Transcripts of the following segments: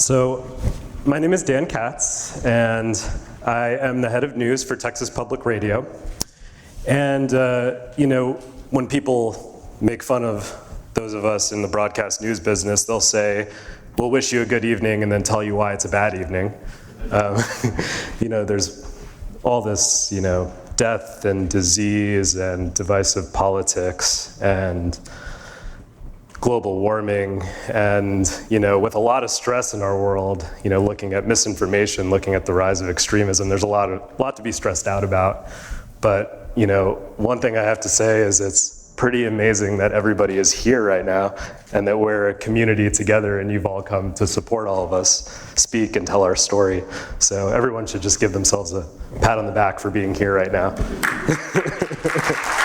So, my name is Dan Katz, and I am the head of news for Texas Public Radio. And, when people make fun of those of us in the broadcast news business, they'll say, we'll wish you a good evening and then tell you why it's a bad evening. There's all this, death and disease and divisive politics and global warming and, with a lot of stress in our world, looking at misinformation, looking at the rise of extremism, there's a lot to be stressed out about. But, one thing I have to say is it's pretty amazing that everybody is here right now and that we're a community together and you've all come to support all of us speak and tell our story. So everyone should just give themselves a pat on the back for being here right now.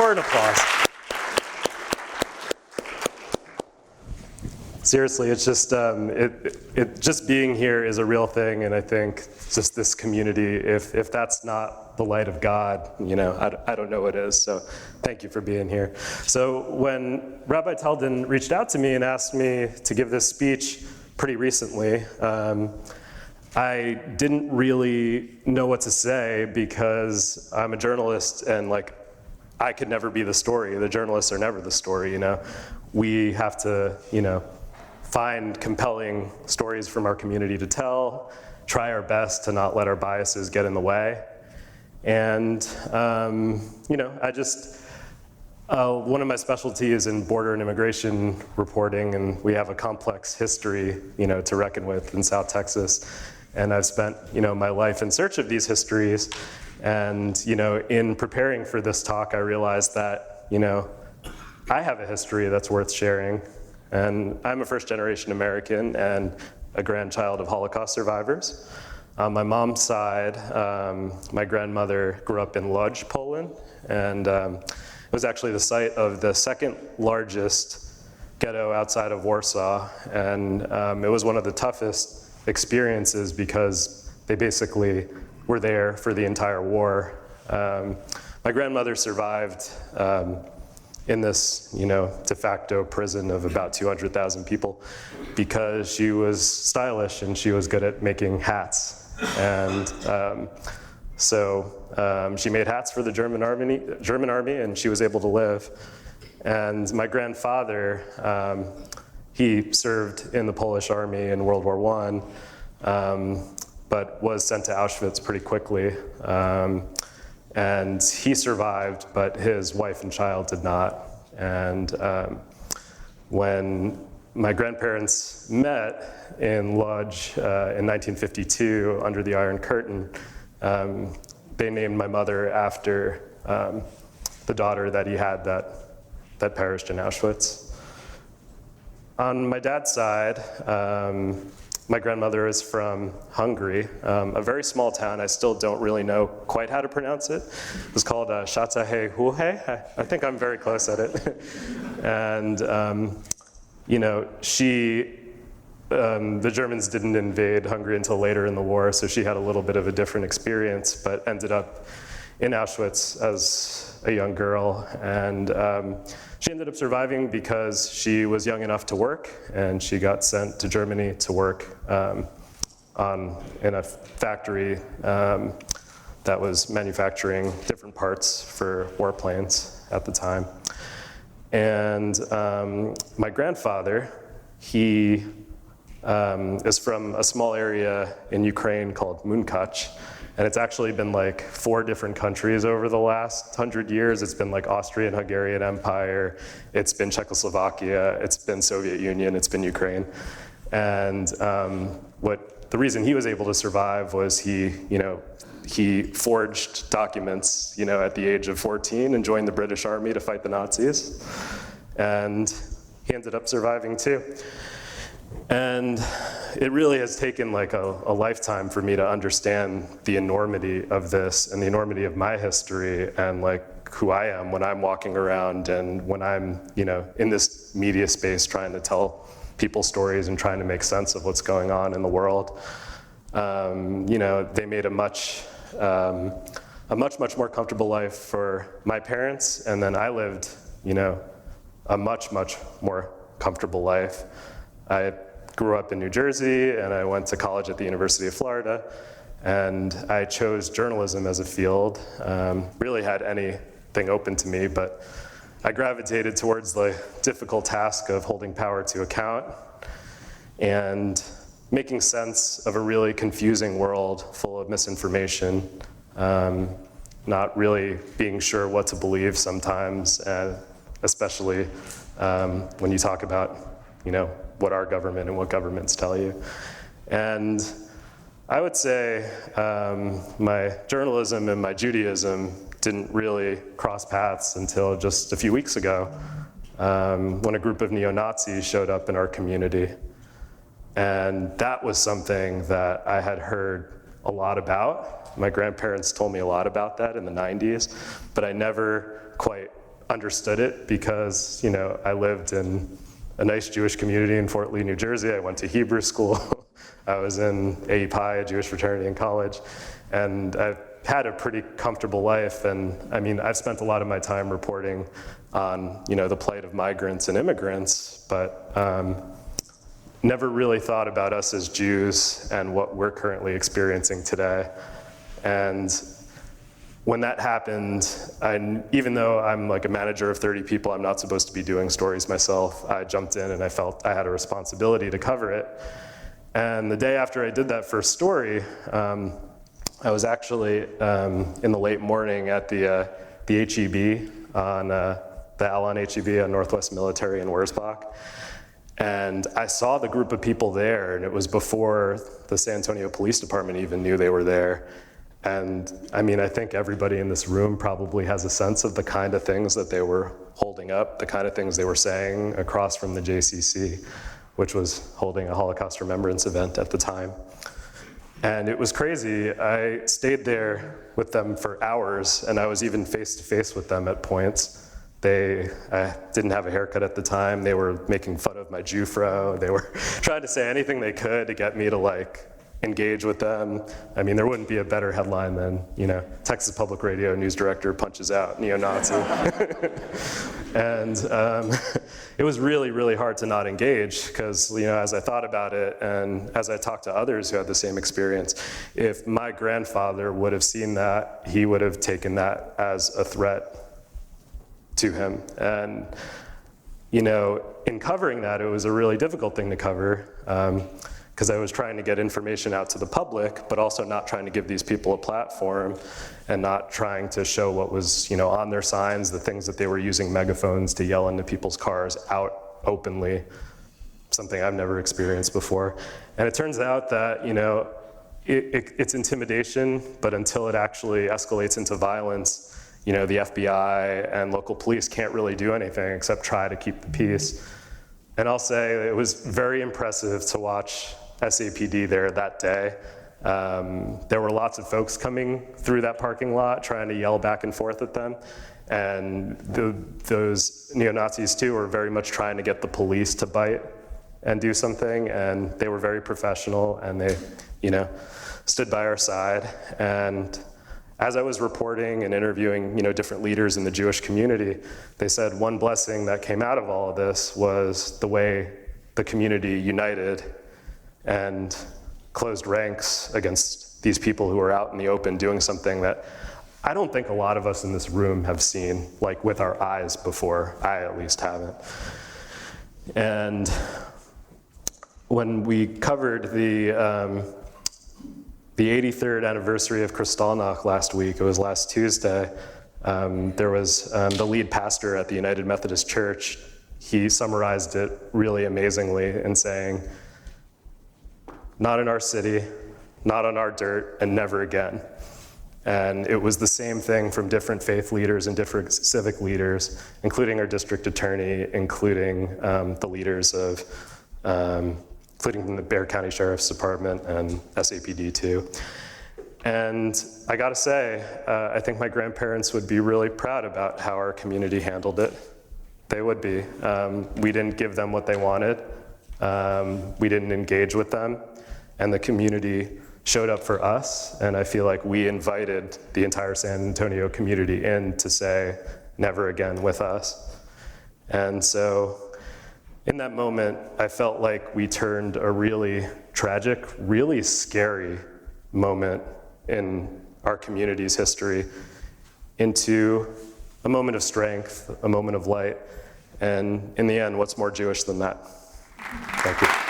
Or an applause. Seriously, it's just just being here is a real thing, and I think just this community, if that's not the light of God, I don't know what is. So thank you for being here. So when Rabbi Talden reached out to me and asked me to give this speech pretty recently, I didn't really know what to say because I'm a journalist and I could never be the story. The journalists are never the story. We have to, find compelling stories from our community to tell, try our best to not let our biases get in the way. And, one of my specialties is in border and immigration reporting, and we have a complex history, to reckon with in South Texas. And I've spent, my life in search of these histories. And, in preparing for this talk, I realized that, I have a history that's worth sharing. And I'm a first-generation American and a grandchild of Holocaust survivors. On my mom's side, my grandmother grew up in Łódź, Poland, and it was actually the site of the second largest ghetto outside of Warsaw. And it was one of the toughest experiences because they basically were there for the entire war. My grandmother survived in this, de facto prison of about 200,000 people because she was stylish and she was good at making hats. And so she made hats for the German army, and she was able to live. And my grandfather, he served in the Polish army in World War I, but was sent to Auschwitz pretty quickly. And he survived, but his wife and child did not. And when my grandparents met in Łódź in 1952 under the Iron Curtain, they named my mother after the daughter that he had that perished in Auschwitz. On my dad's side, my grandmother is from Hungary, a very small town. I still don't really know quite how to pronounce it. It's called Szatahely-Hóhely. I think I'm very close at it. And, the Germans didn't invade Hungary until later in the war, so she had a little bit of a different experience, but ended up in Auschwitz as a young girl. And she ended up surviving because she was young enough to work, and she got sent to Germany to work in a factory that was manufacturing different parts for warplanes at the time. And my grandfather, he is from a small area in Ukraine called Munkach. And it's actually been 4 different countries over the last 100 years. It's been Austrian-Hungarian Empire, it's been Czechoslovakia, it's been Soviet Union, it's been Ukraine. And the reason he was able to survive was he forged documents, at the age of 14 and joined the British Army to fight the Nazis. And he ended up surviving too. And it really has taken a lifetime for me to understand the enormity of this and the enormity of my history and who I am when I'm walking around and when I'm, in this media space trying to tell people stories and trying to make sense of what's going on in the world. They made a much more comfortable life for my parents, and then I lived, a much more comfortable life. I grew up in New Jersey, and I went to college at the University of Florida, and I chose journalism as a field. Really had anything open to me, but I gravitated towards the difficult task of holding power to account and making sense of a really confusing world full of misinformation, not really being sure what to believe sometimes, especially when you talk about, what our government and what governments tell you. And I would say my journalism and my Judaism didn't really cross paths until just a few weeks ago, when a group of neo-Nazis showed up in our community. And that was something that I had heard a lot about. My grandparents told me a lot about that in the 90s, but I never quite understood it because, I lived in a nice Jewish community in Fort Lee, New Jersey. I went to Hebrew school. I was in AEPI, a Jewish fraternity in college, and I've had a pretty comfortable life. And I've spent a lot of my time reporting on, the plight of migrants and immigrants, but never really thought about us as Jews and what we're currently experiencing today. And when that happened, even though I'm like a manager of 30 people, I'm not supposed to be doing stories myself. I jumped in and I felt I had a responsibility to cover it. And the day after I did that first story, I was actually in the late morning at the HEB on the Alon HEB on Northwest Military in Wurzbach. And I saw the group of people there, and it was before the San Antonio Police Department even knew they were there. And I think everybody in this room probably has a sense of the kind of things that they were holding up, the kind of things they were saying across from the JCC, which was holding a Holocaust remembrance event at the time. And it was crazy. I stayed there with them for hours, and I was even face to face with them at points. I didn't have a haircut at the time. They were making fun of my Jufro. They were trying to say anything they could to get me to engage with them. There wouldn't be a better headline than, Texas Public Radio news director punches out neo-Nazi. And it was really, really hard to not engage because, as I thought about it and as I talked to others who had the same experience, if my grandfather would have seen that, he would have taken that as a threat to him. And, in covering that, it was a really difficult thing to cover because I was trying to get information out to the public, but also not trying to give these people a platform and not trying to show what was, on their signs, the things that they were using megaphones to yell into people's cars out openly, something I've never experienced before. And it turns out that, it's intimidation, but until it actually escalates into violence, the FBI and local police can't really do anything except try to keep the peace. And I'll say it was very impressive to watch SAPD there that day. There were lots of folks coming through that parking lot trying to yell back and forth at them. And those neo-Nazis too were very much trying to get the police to bite and do something. And they were very professional, and they, stood by our side. And as I was reporting and interviewing, different leaders in the Jewish community, they said one blessing that came out of all of this was the way the community united and closed ranks against these people who were out in the open doing something that I don't think a lot of us in this room have seen, with our eyes before. I at least haven't. And when we covered the 83rd anniversary of Kristallnacht last week, it was last Tuesday, there was the lead pastor at the United Methodist Church. He summarized it really amazingly in saying, "Not in our city, not on our dirt, and never again." And it was the same thing from different faith leaders and different civic leaders, including our district attorney, including the leaders of including from the Bexar County Sheriff's Department and SAPD too. And I gotta say, I think my grandparents would be really proud about how our community handled it. They would be. We didn't give them what they wanted. We didn't engage with them. And the community showed up for us. And I feel like we invited the entire San Antonio community in to say, never again with us. And so, In that moment, I felt like we turned a really tragic, really scary moment in our community's history into a moment of strength, a moment of light, and in the end, what's more Jewish than that? Thank you.